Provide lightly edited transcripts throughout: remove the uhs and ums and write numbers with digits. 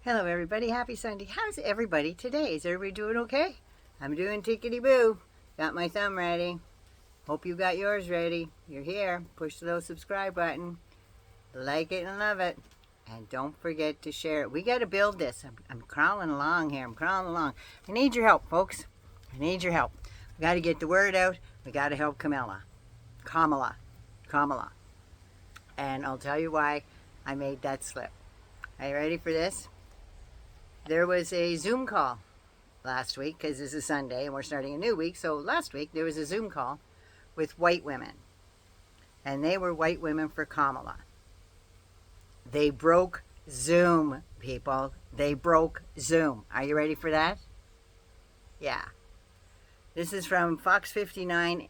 Hello everybody, happy Sunday. How's everybody today? Is everybody doing okay? I'm doing tickety-boo. Got my thumb ready. Hope you got yours ready. You're here. Push the little subscribe button. Like it and love it. And don't forget to share it. We got to build this. I'm crawling along here. I'm crawling along. I need your help, folks. I need your help. We got to get the word out. We got to help Kamala. And I'll tell you why I made that slip. Are you ready for this? There was a Zoom call last week, because this is Sunday and we're starting a new week. So last week there was a Zoom call with white women. And they were white women for Kamala. They broke Zoom, people. They broke Zoom. Are you ready for that? Yeah. This is from Fox 59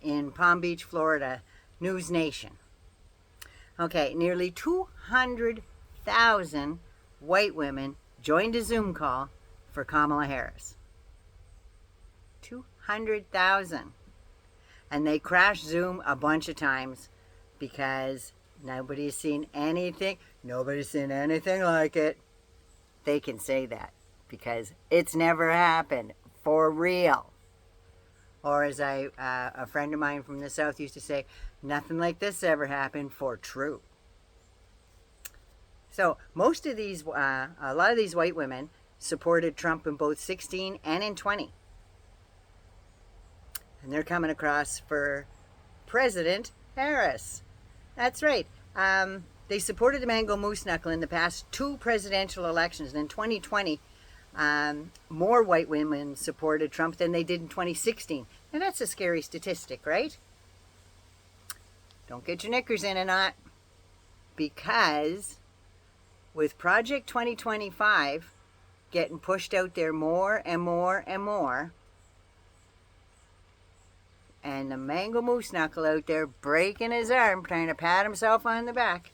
in Palm Beach, Florida, NewsNation. Okay, nearly 200,000 white women joined a Zoom call for Kamala Harris. 200,000. And they crashed Zoom a bunch of times because nobody's seen anything. Nobody's seen anything like it. They can say that because it's never happened for real. Or as a friend of mine from the South used to say, nothing like this ever happened for true. So most of these, a lot of these white women supported Trump in both 16 and in 20. And they're coming across for President Harris. That's right. They supported the Mango Moose Knuckle in the past two presidential elections. And in 2020, more white women supported Trump than they did in 2016. Now that's a scary statistic, right? Don't get your knickers in a knot. Because with Project 2025 getting pushed out there more and more and more, and the Mango Moose Knuckle out there breaking his arm, trying to pat himself on the back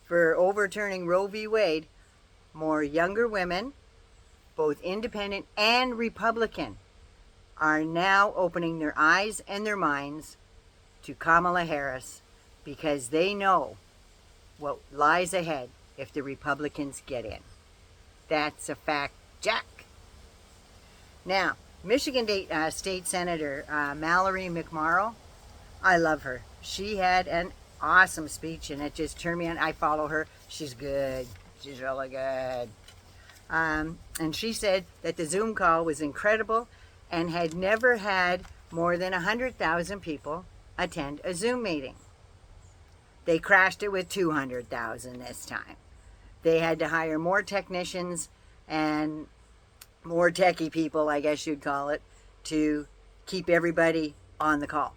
for overturning Roe v. Wade, more younger women, both independent and Republican, are now opening their eyes and their minds to Kamala Harris because they know what lies ahead if the Republicans get in. That's a fact, Jack. Now, Michigan State Senator Mallory McMorrow, I love her. She had an awesome speech and it just turned me on. I follow her. She's good. She's really good. And she said that the Zoom call was incredible and had never had more than 100,000 people attend a Zoom meeting. They crashed it with 200,000 this time. They had to hire more technicians and more techie people, I guess you'd call it, to keep everybody on the call.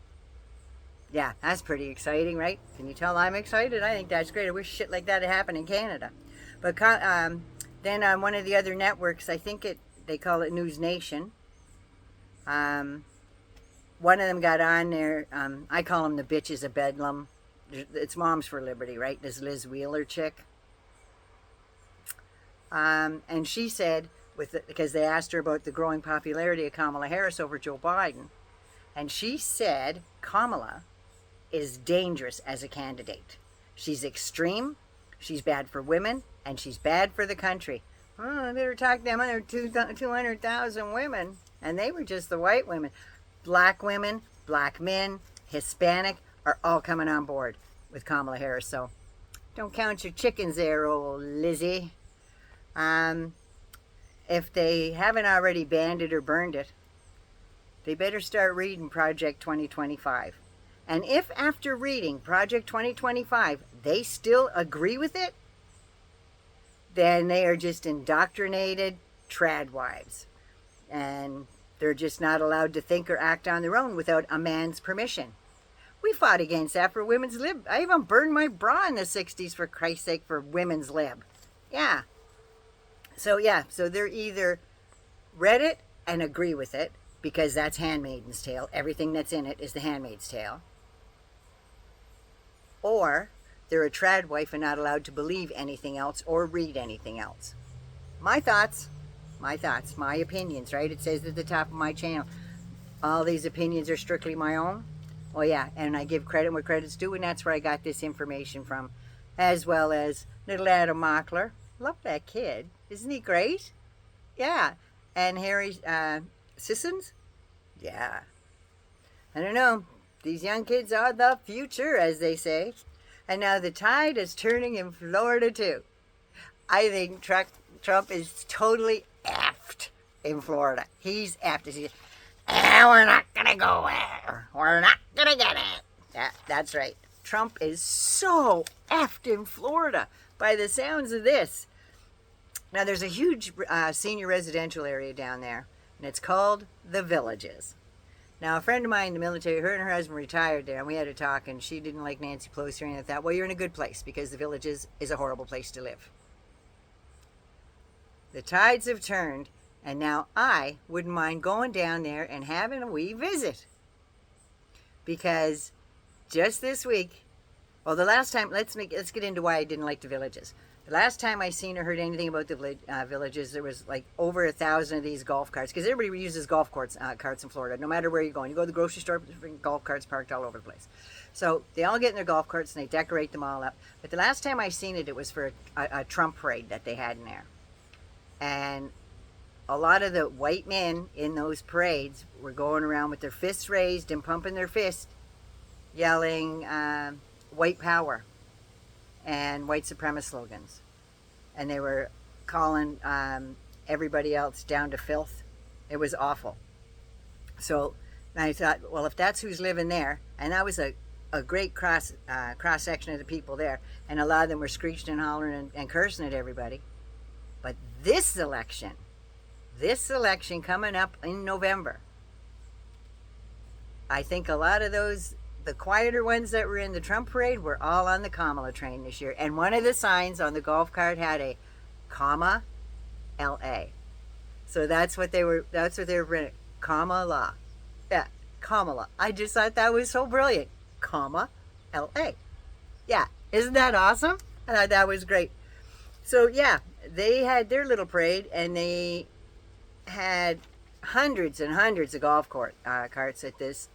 Yeah, that's pretty exciting, right? Can you tell I'm excited? I think that's great. I wish shit like that had happened in Canada. But then on one of the other networks, I think they call it NewsNation, one of them got on there. I call them the bitches of Bedlam. It's Moms for Liberty, right? This Liz Wheeler chick. And she said, because they asked her about the growing popularity of Kamala Harris over Joe Biden, and she said Kamala is dangerous as a candidate. She's extreme, she's bad for women, and she's bad for the country. Oh, I better talk to them other 200,000 women, and they were just the white women. Black women, black men, Hispanic are all coming on board with Kamala Harris. So don't count your chickens there, old Lizzie. If they haven't already banned it or burned it, they better start reading Project 2025. And if after reading Project 2025, they still agree with it, then they are just indoctrinated trad wives. And they're just not allowed to think or act on their own without a man's permission. We fought against that for women's lib. I even burned my bra in the 60s, for Christ's sake, for women's lib. Yeah. So they're either read it and agree with it, because that's Handmaid's Tale. Everything that's in it is the Handmaid's Tale. Or they're a trad wife and not allowed to believe anything else or read anything else. My thoughts, my opinions, right? It says at the top of my channel, all these opinions are strictly my own. Oh yeah, and I give credit where credit's due, and that's where I got this information from, as well as little Adam Mockler. Love that kid. Isn't he great? Yeah. And Harry Sissons? Yeah. I don't know. These young kids are the future, as they say. And now the tide is turning in Florida, too. I think Trump is totally effed in Florida. He's effed. He's, we're not going to go there. We're not going to get it. Yeah, that's right. Trump is so effed in Florida by the sounds of this. Now, there's a huge senior residential area down there, and it's called The Villages. Now, a friend of mine in the military, her and her husband retired there, and we had a talk, and she didn't like Nancy Pelosi or anything like that. Well, you're in a good place, because The Villages is a horrible place to live. The tides have turned, and now I wouldn't mind going down there and having a wee visit. Because just this week, well, the last time, let's get into why I didn't like The Villages. The last time I seen or heard anything about the Villages, there was like over 1,000 of these golf carts, because everybody uses golf carts in Florida, no matter where you're going. You go to the grocery store, golf carts parked all over the place. So they all get in their golf carts and they decorate them all up. But the last time I seen it, it was for a Trump parade that they had in there. And a lot of the white men in those parades were going around with their fists raised and pumping their fists, yelling white power and white supremacist slogans. And they were calling everybody else down to filth. It was awful. So I thought, well, if that's who's living there, and that was a great cross section of the people there, and a lot of them were screeching and hollering and cursing at everybody. But this election coming up in November, I think a lot of those, the quieter ones that were in the Trump parade, were all on the Kamala train this year. And one of the signs on the golf cart had a comma LA. So that's what they were printing. Kamala. Yeah, Kamala. I just thought that was so brilliant. Comma LA. Yeah, isn't that awesome? I thought that was great. So yeah, they had their little parade, and they had hundreds and hundreds of golf carts at this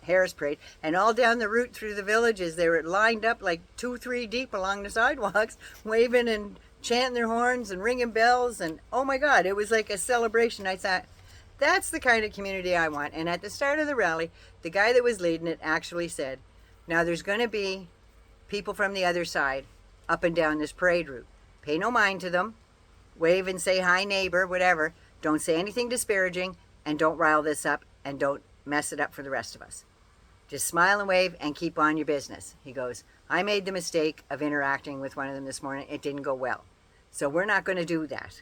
Harris parade, and all down the route through the Villages, they were lined up like 2-3 deep along the sidewalks, waving and chanting their horns and ringing bells, and oh my God, it was like a celebration. I thought, that's the kind of community I want. And at the start of the rally, the guy that was leading it actually said, now there's going to be people from the other side up and down this parade route. Pay no mind to them. Wave and say hi neighbor, whatever. Don't say anything disparaging, and don't rile this up, and don't mess it up for the rest of us. Just smile and wave and keep on your business. He goes, I made the mistake of interacting with one of them this morning. It didn't go well. So we're not going to do that.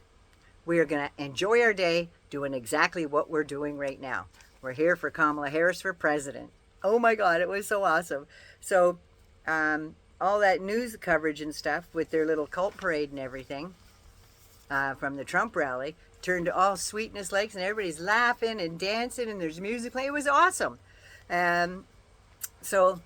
We are going to enjoy our day doing exactly what we're doing right now. We're here for Kamala Harris for president. Oh my God, it was so awesome. So all that news coverage and stuff with their little cult parade and everything from the Trump rally turned to all sweetness lakes, and everybody's laughing and dancing, and there's music playing. It was awesome. So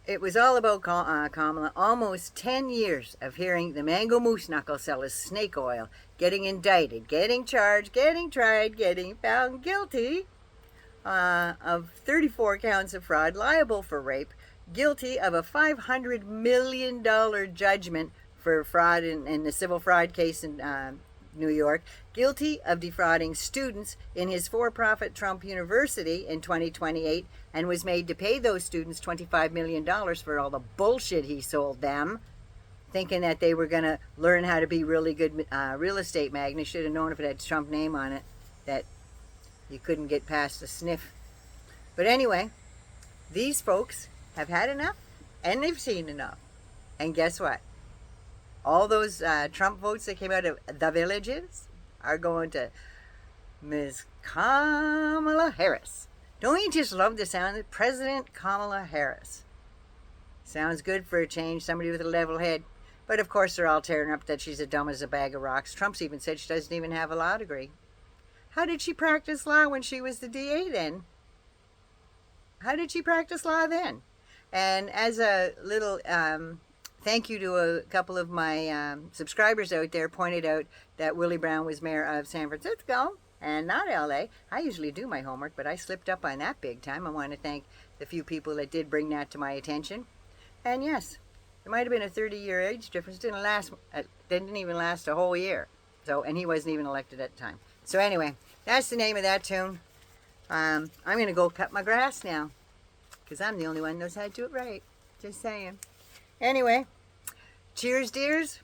it was all about Kamala. Almost 10 years of hearing the mango moose knuckle sell his snake oil, getting indicted, getting charged, getting tried, getting found guilty of 34 counts of fraud, liable for rape, guilty of a $500 million judgment for fraud in the civil fraud case in New York, guilty of defrauding students in his for-profit Trump University in 2028, and was made to pay those students $25 million for all the bullshit he sold them, thinking that they were going to learn how to be really good real estate magnates. Should have known if it had Trump name on it that you couldn't get past a sniff. But anyway, these folks have had enough, and they've seen enough. And guess what? All those Trump votes that came out of the Villages are going to Ms. Kamala Harris. Don't you just love the sound of President Kamala Harris? Sounds good for a change, somebody with a level head. But of course they're all tearing up that she's as dumb as a bag of rocks. Trump's even said she doesn't even have a law degree. How did she practice law when she was the DA then? How did she practice law then? And as a little thank you to a couple of my subscribers out there pointed out that Willie Brown was mayor of San Francisco and not LA. I usually do my homework, but I slipped up on that big time. I want to thank the few people that did bring that to my attention. And yes, There might have been a 30-year age difference. Didn't even last a whole year. So, and he wasn't even elected at the time. So anyway, that's the name of that tune. I'm going to go cut my grass now, because I'm the only one who knows how to do it right. Just saying. Anyway, cheers, dears.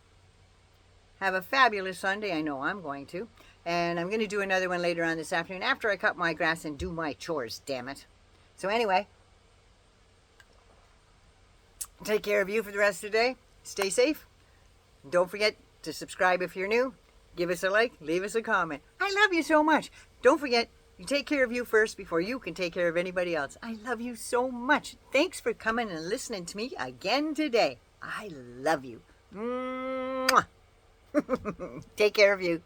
Have a fabulous Sunday. I know I'm going to. And I'm going to do another one later on this afternoon after I cut my grass and do my chores, damn it. So anyway, take care of you for the rest of the day. Stay safe. Don't forget to subscribe if you're new. Give us a like. Leave us a comment. I love you so much. Don't forget, you take care of you first before you can take care of anybody else. I love you so much. Thanks for coming and listening to me again today. I love you. Mwah. Take care of you.